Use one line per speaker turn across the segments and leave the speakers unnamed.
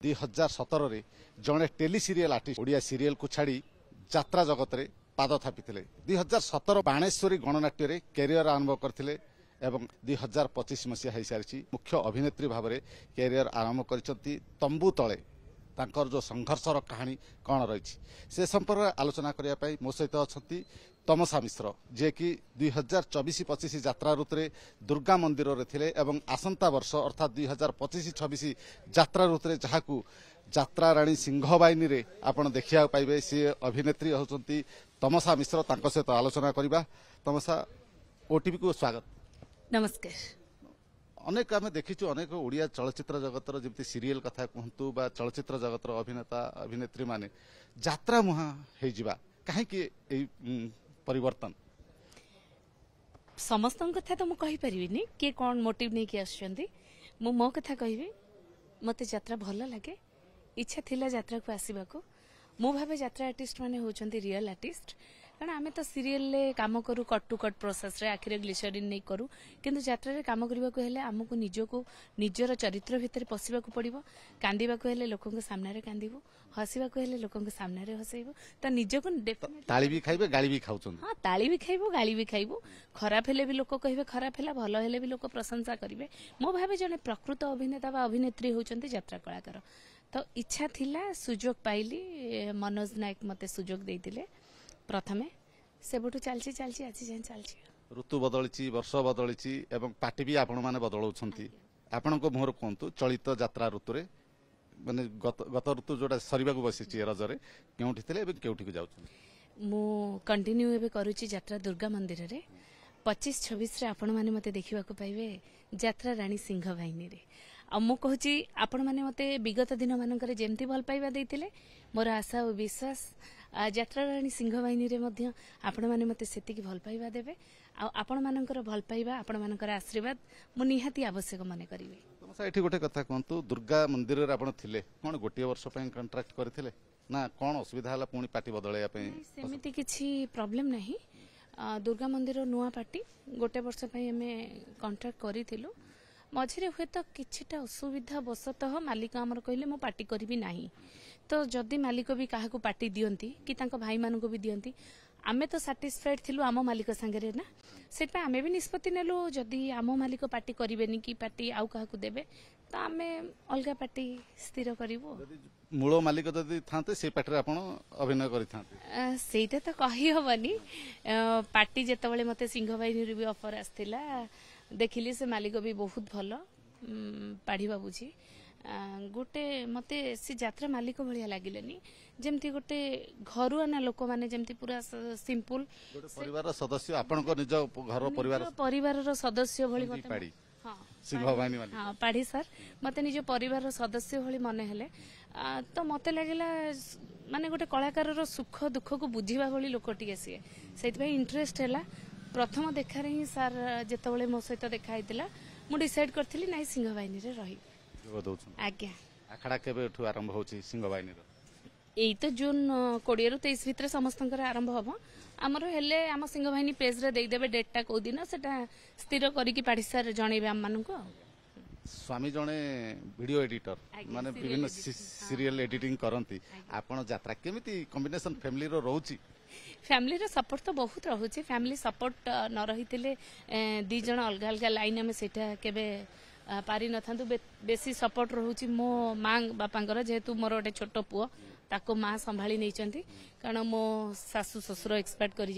2017 जड़े tele serial artist Odia serial को छाड़ी यात्रा जगत रे पाद थापिथिले 2017 बाणेश्वरी गणनाट्य कैरियर आरंभ करथिले एवं 2025 मसीहा हो सारी मुख्य अभिनेत्री भाव में कैरियर आरंभ करछंती तंबू तले तांकर जो संघर्षर कहानी कौन रही से संपर्क आलोचना करने मो सहित अच्छा तमसा मिश्र जे कि 2024-25 यात्रा ऋतु में दुर्गा मंदिर रे थिले एवं आसंता वर्ष अर्थात 2025-26 यात्रा ऋतु में जहाँ यात्रा राणी सिंह बाहिनी रे आपण देखा पाइबे सी अभिनेत्री होती तमसा मिश्र तांको सहित आलोचना करबा। तमसा ओटीवी को स्वागत।
नमस्कार।
अनेक आम देखीचु अनेक ओडिया चलचित्र जगतर जमी सीरियल कथा कहतु बा चलचित्र जगतर अभिनेता अभिनेत्री माने यात्रा मुहा होइजिबा कहीं परिवर्तन
समस्त कथा तो मुझे कहीपरि किए कौन मोटिव नहीं कि आसुँच मु मो कथा कहि मत यात्रा भल लगे इच्छा थिला यात्रा को आसवाक मु भावे यात्रा आर्टिस्ट माने होचंती रियल आर्टिस्ट कारण आमे तो सीरियल काम करूँ कट टू कट प्रोसेस रे आखिरे ग्लिसरीन नहीं करूँ किंतु यात्रा रे काम करबा को हेले हमको निजको निजर चरित्र भितर पशिबा को पड़िबो कांदीबा को हेले लोकन के सामने रे कांदीबो हसीबा को हेले लोकन के सामने रे हसैबो त निजको
ताली भी खाइबे गाली भी खाउछन।
हां ताली भी खाइबो गाली भी खाइबो खराब हेले भी लोक कहिबे खराब हेला भलो हेले भी लोक प्रशंसा करिवे मो भावे जने प्रकृत अभिनेता बा अभिनेत्री होचंती यात्रा कलाकार तो इच्छा थिला सुजोग पाइली मनोज नायक मते सुजोग देइतिले प्रथमे सेबुठु चलची चलची आज जाय चलची
ऋतु बदलिची वर्ष बदलिची एवं पार्टी भी आपण माने बदलौछंती आपण को मोहर कोंतु चलित यात्रा ऋतु रे माने गत ऋतु जोडा सरीबा को बसिची रजरे केउठी थिले एबे केउठी को जाउछन
मु कंटिन्यू एबे करूची यात्रा दुर्गा मंदिर रे 25-26 रे आपण माने मते देखिबा को पाइबे यात्रा रानी सिंह बाहिनी रे आ मु कहूची आपण माने मते विगत दिन मानकर जेमती भल पाइबा देइतिले मोर आशा और विश्वास यात्रा रानी सिंह बाहिनी रे मध्य आपण माने मते सेतिकी भल पाइबा देबे आ आपण मानकर भल पाइबा आपण मानकर आशीर्वाद मु निहाती आवश्यक माने करिवे।
तमसा एठी गोटे कथा कहंतु दुर्गा मंदिर रे आपण थिले कोन गोटे वर्ष पय कॉन्ट्रैक्ट करथिले ना कोन असुविधा हला पुनी पार्टी बदलया पय
सेमिति किछि प्रॉब्लम नाही दुर्गा मंदिर नुआ पार्टी गोटे वर्ष पय हमें कॉन्ट्रैक्ट करिथिलु मझिरे हुए तो किछिटा असुविधा बसतः मालिक आमर कहले मो पार्टी करी नाही तो जदि मालिक भी क्या पार्टी दियंती कि तांको भाई मानन को भी दियंती आमे तो सैटिस्फाइड थिलु आम मालिक संगे ना से आमे भी निष्पत्ति नेलु जदि आम मालिक पार्टी करिवेनी कि पार्टी आउ काहाकू देबे तो आमे अलगा पार्टी स्थिर करिवो
मूल मालिक जदि थांते से पार्टी आपण अभिनय करि थांते
सेटा तो कहि होबनी पार्टी जेतबेले मते सिंह बाहिनी भी ऑफर आस्थिला देखिली से मालिक भी बहुत भल पढ़ा बुझी गोटे मते से यात्रा मालिक भाया लगिलेनी जमती गोटे घर आना लोक माने जमती पूरा सिंपल
परिवार सदस्य आपन को निज घर
परिवार सदस्य भली
पाड़ी सिंह बाहिनी माने
हां पाड़ी सर मते निज परिवार सदस्य भली मने हेले तो मते लागला माने गोटे कलाकार रो सुख दुख को बुझीबा भली लोकटी सी सेति इंटरेस्ट हैला प्रथम देखार ही सार जिते मो सहित देखा मु डिसाइड करथिली नाही सिंह बाहिनी रे रही आज्ञा
आखड़ा केबे आरंभ होची सिंह बाहिनी
एई तो जून 20 रु 23 भितर समस्तंकर आरंभ हबो आमर हेले आम सिंह बाहिनी पेज रे देई देबे डेटटा को दिन सेटा स्थिर करिकि पाडी सर जणेबे हम मानन को
स्वामी जणे वीडियो एडिटर माने विभिन्न सीरियल एडिटिंग करंती आपण यात्रा केमिति कॉम्बिनेशन फैमिली रो रहउची
फैमिली रो सपोर्ट तो बहुत रहुची फैमिली सपोर्ट न रही दी जन अलग अलग लाइन आम से पारि न था बेसी सपोर्ट रोचे मो माँ बापा जेहेतु मोर गोटे छोट पुओ ताको माँ संभाली नहीं कारण मो सासु ससुर एक्सपायर कर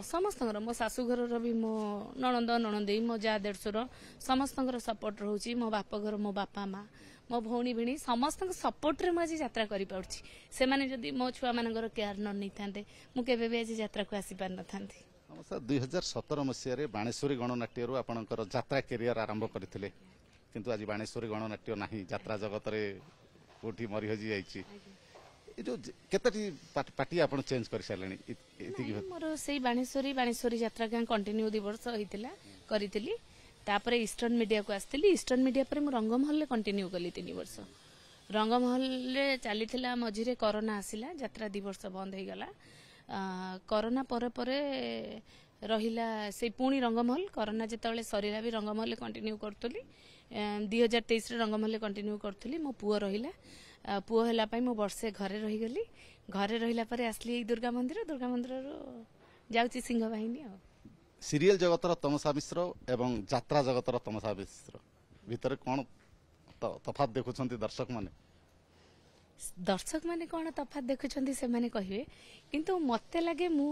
समस्त मो शाशुघर भी मो नणंद नणंदी मो जा देढ़सुर समस्त सपोर्ट रोचे मो बाप घर मो बापा माँ मो भौणी भिणी समस्त सपोर्ट रे मुझे यात्रा करि पाउछि से माने जदि मो छुआ मानकर केयर न नहीं थांते मु केबे भी आज यात्रा को आसी पार न थांती।
2017 मसीह रे बाणेश्वरी गणनाट्य रु आपनकर यात्रा कैरियर आरंभ करथिले किंतु आज बाणेश्वरी गणनाट्य नाही यात्रा जगत रे कोठी मरि हजी जाईछि ए जो केतटी पार्टी आपण चेंज कर सालेनी इति
मोर सेई बाणेश्वरी यात्रा का कंटिन्यू 2 वर्ष होइतिला करितिली तापर ईस्टर्न मीडिया को आसती ईस्टर्न मीडिया पर रंगमहल कंटिन्यू कली 3 वर्ष रंगमहल चली मझिरे कोरोना आसिला यात्रा 2 वर्ष बंद हो गला कोरोना पर रहिला से पुणी रंगमहल कोरोना जिते सरीला भी रंगमहल कंटिन्यू करूली 2023 रंगमहल कंटिन्यू करूली मो पुओ रहिला पुओ होला पाई मो वर्षे घरे रहीगली घरे रहिला परे आसली दुर्गा मंदिर जाउची सिंह बाहिनी
सीरियल जगतर तमसा मिश्र एवं यात्रा जगतर तमसा मिश्र भितर कौन तफात देखुंत दर्शक माने
दर्शक माने कौन तफात देखुं से माने कहे किंतु मते लगे मु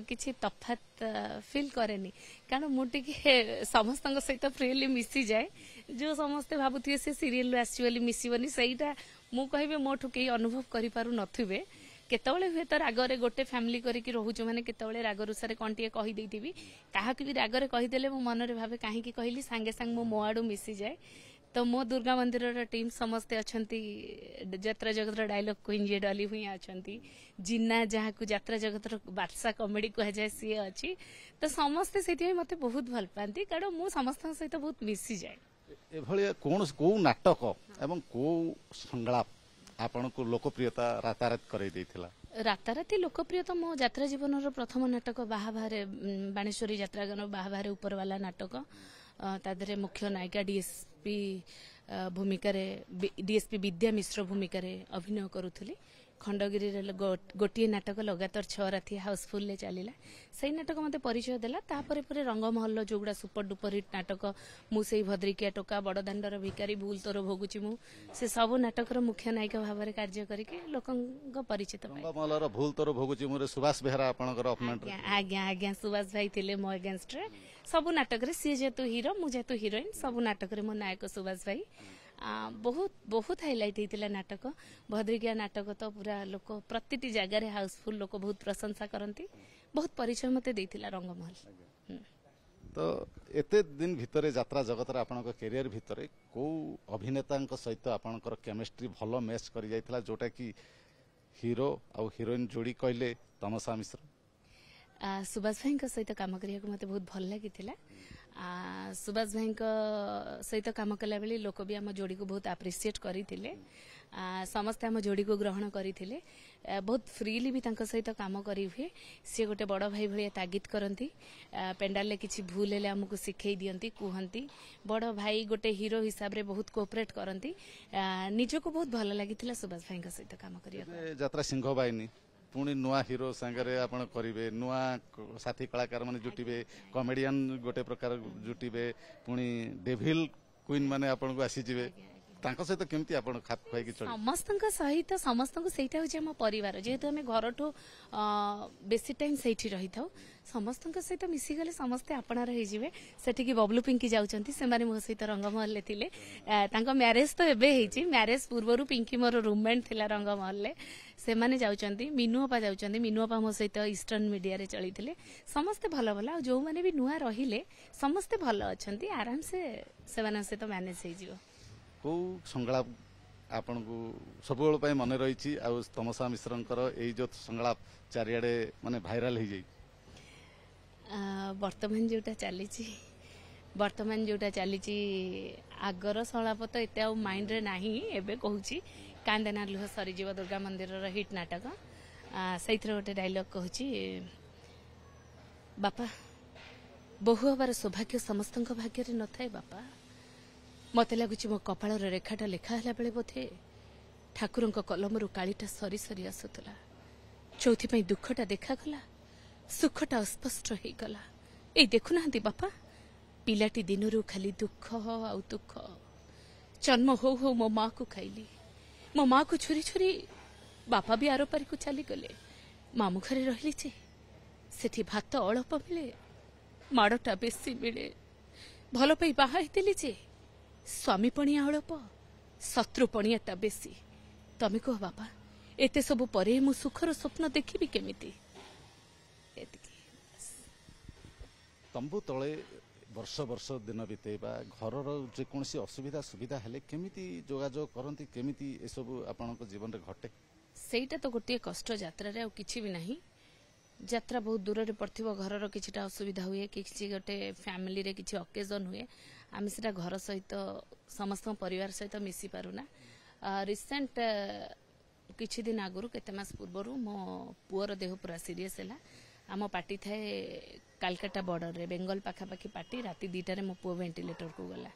किछि तफात फील करेनी कारण मुझे समस्त सहित फ्रीली मिसी जाए जो समस्ते भावुए से सीरियल आसली मिसबनी सहीटा मु कहे मोठू कई अनुभव करूँ नथिबे केतबेले हुए तो रागरे गोटे फैमिली करके रोचु माने केतबेले राग रुषारे कौन टे कहीदेवी क्या भी रागरे कहीदेले मो मनरे भावे कहीं कहली सांगे सांग मो आड़ू मिसी जाए तो मो दुर्गा मंदिर टीम समस्ते अच्छी यात्रा जगत डायलॉग क्वीन जी डली हुई अच्छा जिन्ना जहाँ को यात्रा जगत बादशाह कमेडी कहुए सी अच्छी तो समस्ते से मत बहुत भल पाती कारण मु समस्त सहित बहुत मिसी जाए
एभलिया कौन को नाटक एवं को संलाप आपण को लोकप्रियता रातारात करई देथिला
राताराति लोकप्रिय तो मो यात्रा जीवन प्रथम नाटक बाहा बाहर बाणेश्वरी यात्रागान बाहा बाहर उपरवाला नाटक तादरे मुख्य नायिका डीएसपी भूमिका डीएसपी विद्या मिश्र भूमिका अभिनय करुली खंडगिरी गोटे नाटक लगातार 6 राति हाउसफुल चलला से नाटक मत परिचय देला तापर पर रंगमहल जोगुड़ा सुपर डुपर हिट नाटक मुई भद्रिकिया टोका बड़दाण्डर भिकारी भूल तोर भोगुची मु से सब नाटकर मुख्य नायिका भाव में कार्य करके लोक परिचित
रंगमहलर भूल तोर भोगुची मुरे सुभाष बेहरा आपनकर अपनेंट
आज्ञा आज्ञा सुभाष भाई थिले मो अगेंस्ट रे सब नाटक रे सी जेतु हीरो मु जेतु हीरोइन सब नाटक रे मो नायक सुभाष भाई बहुत बहुत हाइलाइट होता नाटक भद्रिकिया नाटक तो पूरा लोक प्रति जगार हाउसफुल लोक बहुत प्रशंसा करती बहुत परिचय मत देइथिला रंगमहल
तो एते दिन भितर यात्रा जगत आपण कैरियर भितर को अभिनेता सहित आपणकर केमिस्ट्री भल मैच कर जाइथिला जोटा कि हीरो आ हीरोइन जोड़ी कहले तमसा मिश्र
सुभाष भाई सहित काम करने मत बहुत भल लगी सुभाष भाई सहित काम कला बेले लोक भी आम जोड़ी को बहुत अप्रिशिएट करते समस्ते आम जोड़ी को ग्रहण करते बहुत फ्रीली भी सहित काम करी हुए सी गोटे बड़ भाई भाई तागिद करती पेंडाल किसी भूल है आमको शिखई दियंती कहती बड़ भाई गोटे हीरो हिसाब रे बहुत कोऑपरेट करती निजको बहुत भल लगी सुभाष भाई सहित काम
कर सिंह बाहिनी पुणी नुआ हीरो सांगरे आपण करिवे नुआ साथी कलाकार माने जुटिबे कॉमेडियन गोटे प्रकार जुटिबे पुणी डेभिल क्वीन माने आपण को आसी जिवे तांको सहित केमती आपण खाप खाई चली
समस्तक सहित समस्तक सेटा होजे हम परिवार जेहेतु हमें घरठू बेसी टाइम सेठी रही था समस्तक सहित मिसी गले समस्ते आपणार हो जिवे सेठी की बबलू पिंकी जाउचंती से माने मो सहित रंगमहल ले थिले तांको मैरिज तो एबे हेची मैरिज पूर्वरु पिंकी मोर रूममेट थिला रंगमहल ले से माने जाउचंती मीनू अपा जाउचंती मीनू अपा मो सहित ईस्टर्न मीडिया रे चली थिले समस्ते भलो भलो जो माने भी नुआ रहिले समस्ते भलो अछंती आराम से माने से तो मैनेज हे जिवो
को संलाप आपण को सब मन रही तमसा मिश्रंकर यही जो संलाप चारिआडे माने भाइराल हो जाए
वर्तमान जोटा चली आगर संलाप तो एत माइंड रे नाही एबे कहूची कांदेना लुह सरीजीव दुर्गा मंदिर हिट नाटक से गोटे डायलॉग कहूची बापा बहु हबार सौभाग्य समस्त भाग्य न थाए बापा मत लगुच मो कपाल रेखाटा लेखाला बेले बोधे ठाकुर कलमरू कालीटा सरी सरी आसुला चौथी दुखटा देखागला सुखटा अस्पष्ट हो गला ए देखुना बापा पिलाटी दिनरू खाली दुख आ दुख जन्म हो हो मो माँ को खाइली मो माँ को छुरी छुरी बापा भी आर पारी को चली गले मामू घरे रही जे सेठी भात अल्प मिले माड़टा बेसी मिले भल पाई बाहा जे स्वामी पणिया अल्प शत्रु पणियाटा बेसी तमे कह बापा एते सब परे मु सुखर स्वप्न देखिबी केमिति
तंबू तले वर्ष वर्ष दिन बितेबा घर जेकोसी असुविधा सुविधा हेले केमिति जोगाजोग करती केमिति ए सब आपनक जीवन रे घटे
सेटा तो गोटे कष्ट यात्रा रे किछि भी नाही यात्रा बहुत दूर रे पड़थिबो घरर किछिटा असुविधा हुए किछि गोटे फैमिली रे किछि ओकेजन हुए आमे सेटा घर सहित समस्त परिवार सहित मिसी पारुना रिसेंट किछि दिन आगुरु केते मास पूर्वरु मो पुअर देह पूरा सीरियस हैला आम पार्टी थाए कालकाटा बॉर्डर रे बेंगल पाखापाखि पार्टी राति 2 टारे मो पुओ वेंटिलेटर को गला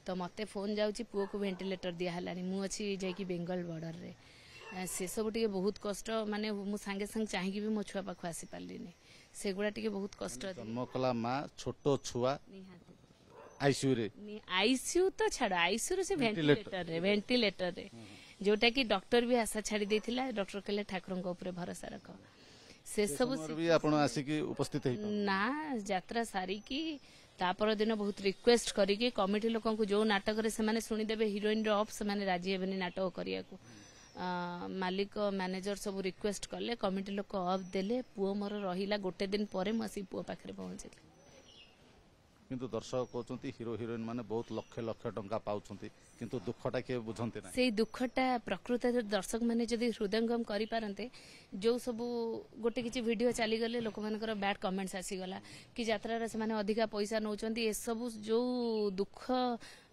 तो मते फोन जाउची पुओ को वेंटिलेटर दिया हलानी मु अछि जाई बेंगल बॉर्डर रे से सब टिके बहुत कष्ट माने मु संगे संग चाहि भी मो छुआ पाखु आसी पारलिनी सेगुड़ा टिके बहुत कष्ट
जन्म कला माँ छोटो छुआ आईसीयू रे
आईसीयू तो छाड़ आईसीयू से वेंटिलेटर रे जोटा कि डॉक्टर भी आशा छाड़ी देथिला डॉक्टर कहले ठाकुर को ऊपर भरोसा रख से सब
भी आपण आसिकी उपस्थित
ना यात्रा सारी की तापर दिन बहुत रिक्वेस्ट करिके कमिटी लोक को जो नाटक रे से शुणिदेवे हिरोइन ऑफ से राजी हेबेनी नाटक करिया को मालिक मैनेजर सब रिक्वेस्ट कले कमिटी लोक ऑफ देले पुओ मोर रहिला गोटे दिन परे मसी पुओ पाखरे पहुंचले
किंतु दर्शक कहते हिरो हिरोइन माने बहुत लक्ष लक्ष टंका पाउछंती किंतु दुखटा के बुझंती ना
सेई दुखटा प्रकृत दर्शक माने जदी हृदयंगम करि पारंते जो सब गोटे किछि वीडियो चली गले लोक मानकर बैड कमेंट्स आसी गला कि यात्रा रे से माने अधिका पैसा नौचंती ए सब जो दुख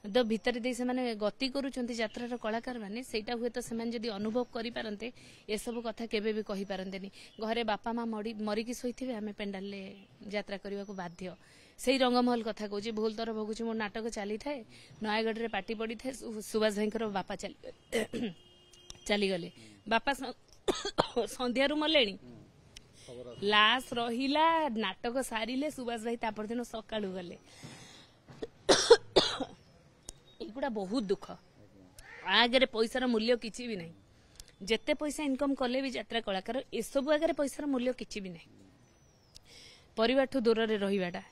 द भितर दे से माने गति करूचंती यात्रा रे कलाकार माने सेटा हुए तो से माने जदी अनुभव करि पारंते ए सब कथा केबे भी कहि पारंतेनी घरे बापा मां मरी की सोइथिबे हमें पेंडाल ले यात्रा करबा को बाध्य से रंगमहल कथा कहूँ भूल तर भोगुची मोर नाटक चली थाए नयगढ़ रे पार्टी पड़ी थाए सुभाष भाई बापा चली गले बापा संध्या मले लाश रहिला नाटक सारिले सुभाष भाई तापर दिन सकाळु गले एगुड़ा बहुत दुख आगे पैसार मूल्य किछि भी नहीं जेते पैसा इनकम कले भी यात्रा कलाकार ए सब आगे पैसार मूल्य किछि भी नहीं परिवार दूर रे रहिबाटा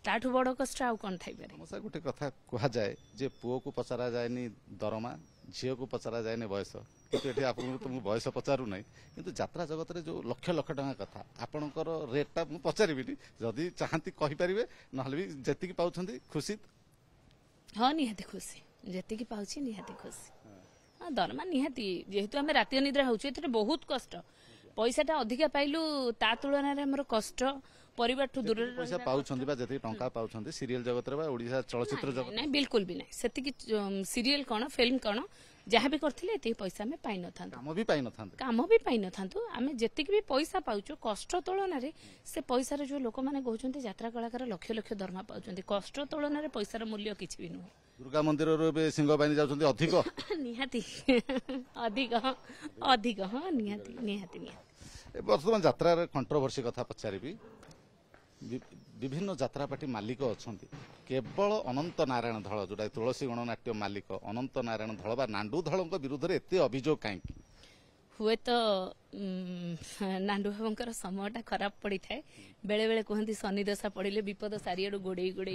ताठू बड़ कष्ट आउ कौन थाई पारे
गोटे कथा कहा जाए जे पुओ को पचरा जाएनी दरमा झील को पचरा जाएनी बयस किंतु एठी आपन तो बयस पचारू नहीं किंतु यात्रा जगत रे जो लक्ष लक्ष टका कथा आपनकर रेटटा मु पचारिबिनी जदी चाहंती कहि परिबे नहले भी जेति की पाउछंती खुशी
हां निहाती खुशी जेति की पाउछि निहाती खुशी हां दरमा निहाती जेहेतु हमें राति निद्रा होछु एते बहुत कष्ट पैसाटा अधिका पाइलु ता तुलना रे हमर कष्ट परिवार ठू दूर
पैसा पाउछंती बा जति टंका पाउछंती सीरियल जगत रे बा ओडिसा चलचित्र जगत
नहीं बिल्कुल भी नहीं सेति की सीरियल कोन फिल्म कोन जहाँ भी करथिले एते पैसा में पाइ न थांतो काम भी पाइ न थांतो आमे जेति भी पैसा पाउचो कष्ट तुलना रे से पैसा रे जो लोक माने कहउछंती यात्रा कलाकार लक्ष लक्ष दरमा पाउछंती कष्ट तुलना रे पैसार मूल्य किछि भी न
दुर्गा मंदिर रे सिंह बानी जाउछंती अधिक
निहाती अधिक अधिक हां निहाती निहाती निहाती
वर्तमान यात्रा रे कंट्रोवर्सी कथा पचारिबी विभिन्न यात्रा पार्टी मालिक अच्छा केवल अनंत नारायण धल जोटा तुलसी गणनाट्य मालिक अनंत नारायण धल बा नांडू धल विरुद्ध में एत अभियोग कहीं
हुए तो नांडू बाबूंकर समयटा खराब पड़ी थाए बेले बेले कहती शनि दशा पड़े विपद सारियाडू गोड़े गोड़े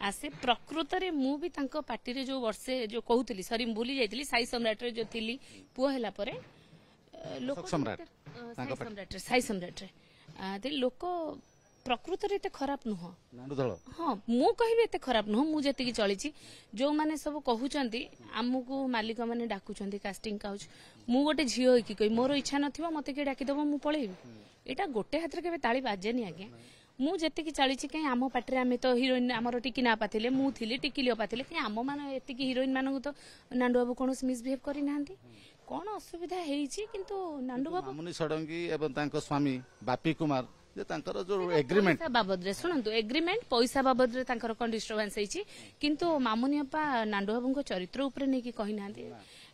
आसे प्रकृत में मु भी पार्टी रे जो वर्षे जो कहूली सरी भूली जाइली साई सम्राट रे जो थी पुआ है लोक साई सम्राट रे लोक प्रकृत रे एते खराब नुह हाँ मु कहि एते खराब नुह मु जेतिकी चली जो माने सब कहउचंती आमको मालिक माने डाकुचंती कास्टिंग काउच मु गोटे झियो होई कहि मोर इच्छा नथिबो मते के डाकी दबो मु पळेबी एटा गोटे हाथ रे केबे ताली बाजेनी आगे मु जेतिकी चली कहीं आम पार्टी आम तो हिरोइन आमर टिकी ना पाथिले मु थिली टिकी लियो पाथिले कहीं आम माने एतिकी हिरोइन मानू तो नांडू बाबू कौन मिसबिहेव करि नांती कौन असुविधा हेइची किंतु नांडू बाबू
मामुनी षडंगी एवं तांको स्वामी बापी कुमार जो एग्रीमेंट
बाबद रे सुनंतु एग्रीमेंट पैसा बाबद रे तांकर कोन डिस्टर्बेंस हेची किंतु मामुनी अपा नांडू बाबूंको चरित्र ऊपर नै कि कहि नांती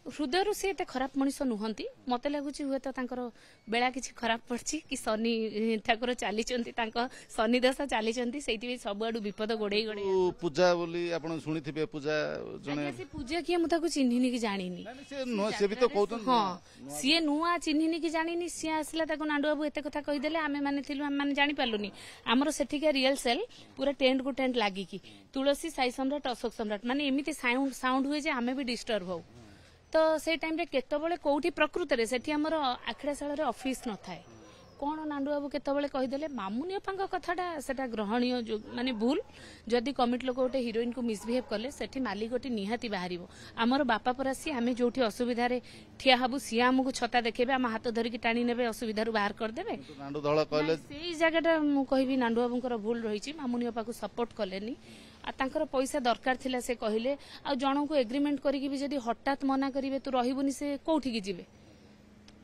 हृदय से एते खराब मनीष नुहंती मते लागुची हुए तो तांकर बेला किछि खराब पड़छि कि शनि ठाकुर चलीचंती तांको शनि दशा चलीचंती सेति सब आडू विपद गोडे गोडे
पूजा बोली आपण सुनिथिबे पूजा जने
से पूजा किए मु ताको चिन्हिनी कि जानिनी
से भी तो कहतन
हां सिए नुआ चिन्हिनी कि जानिनी सिए आसला ताको नांडू बाबू एते कथा कहि देले आमे माने थिलु आमे माने जानि पालुनी हमरो सेठी के रियल सेल पूरा टेंट को टेंट लागी कि तुलसी साई सम्राट अशोक सम्राट माने एमिति साउंड हुए जे आमे भी डिस्टर्ब हो तो से टाइम रे केतबळे कोठी प्रकृत रे सेठी हमर आखड़ाशाला रे ऑफिस न थाए कोन नांडू बाबू केतबळे कहि देले मामुनी अपांग कथाटा सेटा ग्रहणीय माने भूल जदी कमिटी लोक गोटे हिरोइन को मिसबिहेव करले सेठी मालिक गोटे निहाती बाहरिबो हमर बापा परासी आमे जोठी असुविधा रे ठिया हबु सिया हमकु छता देखेबे हम हाथ धरि की टाणी नेबे असुविधा रु बाहर कर देबे
नांडू धळ कहले
सेई जगहटा मु कहबी नांडू बाबूंकर भूल रहिची मामुनी अपा को सपोर्ट कलेनी आ तांकर पैसा दरकार थिला से कहिले आ जणो को एग्रीमेंट करिकि भी जदी हठात मना करिवे तू रहिबुनी से कोठी की जिवे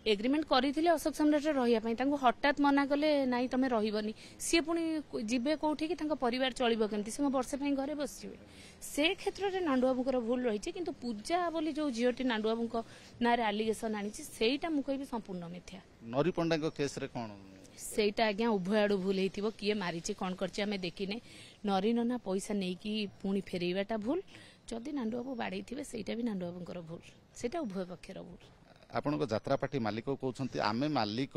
एग्रीमेंट करथिले अशोक सम्राट रहिया पई तांको हठात मना कले नाई तमे रहिबनी सी पुणी जिबे कोठी कि तांको परिवार चलिबो केमती से वर्षे पई घरे बसिबे से क्षेत्र रे नांडुबाबूकर भूल रहिছে किंतु पूजा बोली जो झियोटी नांडुबाबूको नारे एलिगेशन आनिछि सेटा मु कहबी संपूर्ण मिथ्या।
नरी पंडा को केस रे कोन
सेटा आज्ञा उभय आडू भूल हेतिबो किए मारिछि कोन करछि हमें देखिने नरी नना पैसा नेकी पुणी फेरेइबाटा भूल जदि नांडुबाबू बाड़ै थिबे सेटा भी नांडुबाबूकर भूल सेटा उभय पक्षर भूल।
आपण को यात्रा पार्टी मालिक कहते आमे मालिक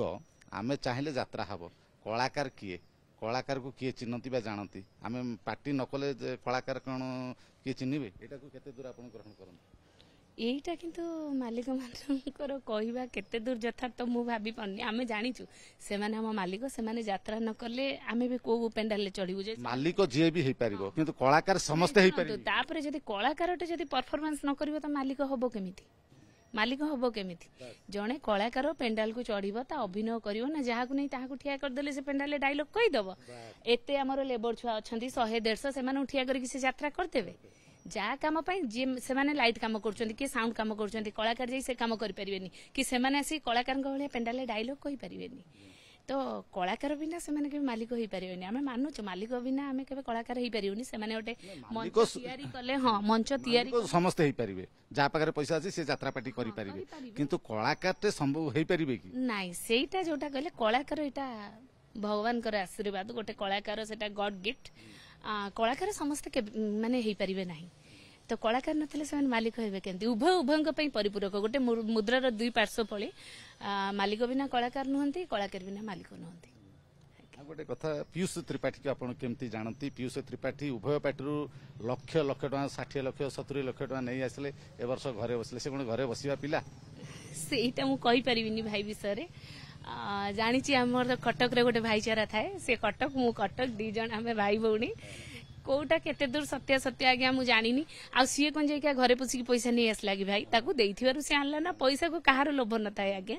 आमे चाहिले यात्रा हब कलाकार किए कलाकार को किए चिन्हती बा जानती आमे पार्टी नकले कलाकार कौन किए चिन्हबे एटा को केते दूर आपण ग्रहण करन
एटा किंतु मालिक मानकर कहवा केते दूर यथार्थ मु भाबी पन्नी आमे जानिछु से माने हम मालिक से माने यात्रा न करले आमे भी को पेंडाल ले चढ़िबु जे
मालिक जे भी हेई परिबो किंतु कलाकार समस्त हेई परिबो
तापरे जदी कलाकारटे जदी परफॉर्मेंस न करिवो त मालिक हबो केमिति मालिक हबो केमिति जणे कलाकार पेंडाल को चढ़िबो ता अभिनय करिवो ना जहा को नै ताहा को ठिया कर देले से पेंडाल डायलॉग कहि दबो एते हमर लेबर छुआ अछंती 100 150 से माने उठिया करी से यात्रा कर देबे जा काम जे से माने लाइट काम करछंती कि साउंड काम करछंती कलाकार जे से काम करि परिबेनी कि से माने आसी कलाकार भलिया पेंडाल डायलॉग कहि परिबेनी तो कलाकार बिना से माने के मालिक होई परिबेनी आमे मानु छ मालिक बिना आमे केबे कलाकार होई परिबोनी से माने ओटे मंच तयारी कले हां मंच तयारी
समस्त हेई परिबे जा पाखरे पैसा अछि से यात्रा पार्टी करि परिबे किंतु कलाकार ते संभव हेई परिबे कि नाइ
सेटा जोटा कहले कलाकार एटा भगवान कर आशीर्वाद गोटे कलाकार सेटा गॉड गिफ्ट कलाकार समस्त के माने हेई परिबे नाही तो कलाकार नथिले से मालिक हेबे केंती उभय उभयंक पई परिपूरक गोटे मुद्रार दुई पार्श्व पळी मालिक बिना कलाकार नहंती कलाकार बिना मालिक नहंती।
गोटे कथा पीयूष त्रिपाठी को आपण केमती जानती पीयूष त्रिपाठी उभय पार्टी लक्ष लक्ष टका 60 लक्ष 70 लक्ष टका नहीं आसले ए वर्ष घरे बसले से कोन घरे बसिबा पिला
सेटा मु कहि परिबिनी भाई विषय रे जानिछि हमर कटक रे गोटे भाईचारा थाए से कटक मु कटक दी जण हमें भाई भौणी कोटा केते दूर सत्य सत्य आज्ञा मु जानिनी आ सीए कोन जे के घरे पुसी पैसा नहीं आसला कि भाई ताकू देइथिबारु से आनला ना पैसा को कहार लोभ न थाए आज्ञा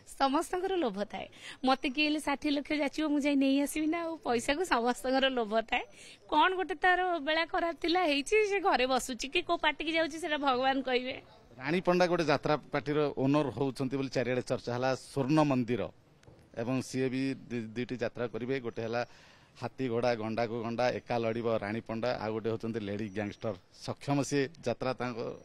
समस्तंकर लोभ थाए मते किले 60 लक्ष जाचियो मु जाई नहीं आसीबी ना पैसा को समस्तंकर लोभ थाए कोन गोटे तार बेला खराब थिला हेची से घरे बसुची कि को पार्टी की जाउची सेटा भगवान कहिबे।
रानी पंडा गोटे यात्रा पार्टी ओनर होउछंती बोली चारियाडे चर्चा हला स्वर्ण मंदिर एवं सीए भी दुईटी यात्रा करिवे गोटे हला हाथी घोड़ा गंडा को गंडा एका लड़ब रानी पंडा आ गोटे होचंती लेडी गैंगस्टर सक्षम से यात्रा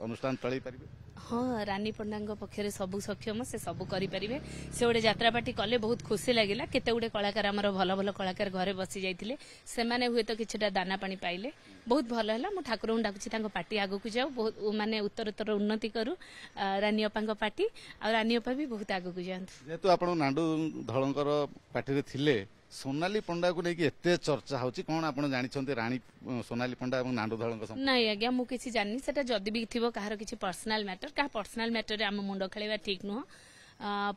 अनुष्ठान चलई पारिबे
हाँ रानी पंडा पक्षरे सबु सक्षम से सबु करि परिबे से गोटे यात्रा पार्टी कले बहुत खुशी लागिला केते गुडे कलाकार हमर भल भल कलाकार घरे बसी जाइथिले से माने हुए तो किछटा दाना पानी पाइले बहुत भल हला मु ठाकुर डाकुछि तांको पार्टी आगु को जाऊ बहुत माने उत्तरोत्तर उन्नति करू रानी अपांको पार्टी आ रानी अपा भी बहुत आगु को जांतु
जेतु आपण नांडू धळंकर पार्टी रे थिले सोनाली पंडा को लेकिन एते चर्चा होची कोन आपण जानिछन्ते रानी सोनाली पंडा एवं नांडू धळंक
नाही आज्ञा मु किछि जाननी सेटा जदी भी थिबो काहर किछि पर्सनल मैटर का पर्सनल मैटर रे हम मुंडो खेलेबा ठीक नुह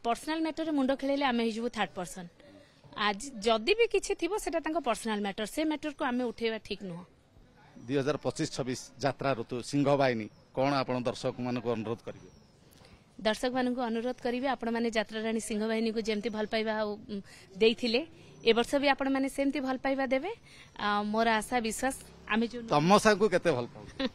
पर्सनल मैटर रे मुंडो खेलेले आमे हिजबो थर्ड पर्सन आज जदी भी किछि थिबो सेटा तांको पर्सनल मैटर से मैटर को आमे उठेबा ठीक नुह
2025-26 यात्रा ऋतु सिंह बाहिनी कोन आपण दर्शक मान को अनुरोध करिवे
दर्शक मान को अनुरोध करिवे आपण माने यात्रा रानी सिंह बाहिनी को जेमती भल पाइबा देइथिले ए वर्ष भी आपण माने सेमती भल पाइबा देबे मोर आशा विश्वास आमे जो
तमसा को केते भल पाउ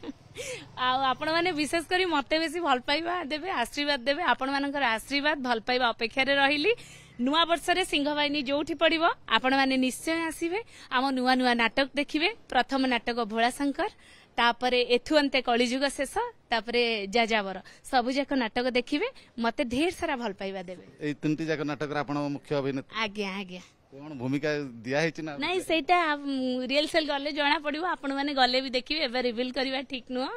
आ आपण माने विशेष करी मते बेसी भल पाइबा देबे आशीर्वाद देबे आपण मानकर आशीर्वाद भल पाइबा अपेक्षा रे रहिली नुआ वर्ष रे सिंह बाहिनी जोठी पड़िबो आपण माने निश्चय आसीबे आम नुआ नुआ नाटक देखिबे प्रथम नाटक भोला शंकर तापरे एथु अंते कलिजुग शेष तापरे जाजावर सबु जाक नाटक देखिबे मते ढेर सारा भल पाइबा देबे
ए तीनटी जाक नाटक रे आपण मुख्य अभिनेता
आज्ञा आज्ञा
कोन भूमिका दिया हेछि ना
नहीं सेटा रियल सेल गले जणा पड़िबो आपण माने गले भी देखिबे एबे रिवील करबा ठीक नुह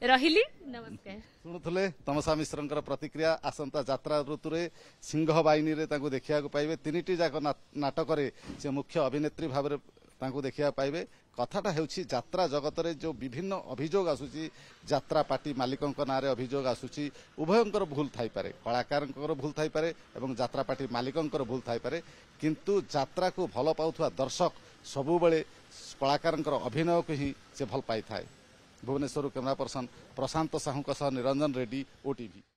रहिली नमस्कार
शुणुले तमसा मिश्रंकर प्रतिक्रिया आसंता यात्रा ऋतु रे सिंह बाहिनी रे तांको देखिया को पाइबे तीनटी जाक नाटक रे से मुख्य अभिनेत्री भाव रे तांको देखिया पाइबे कथाटा हेउछि यात्रा जगत रे जो विभिन्न अभियोग आसुची यात्रा पार्टी मालिकंक नारे अभियोग आसुची उभयंकर भूल थाई पारे कलाकारंकर भूल थाई पारे एवं यात्रा पार्टी मालिकंकर भूल थाई पारे किंतु यात्रा को भल पाउथुवा दर्शक सबु बेले कलाकारंकर अभिनय को ही से भल पाई थाए। भुवनेश्वर कैमरा पर्सन प्रशांत साहू निरंजन रेड्डी ओटीवी।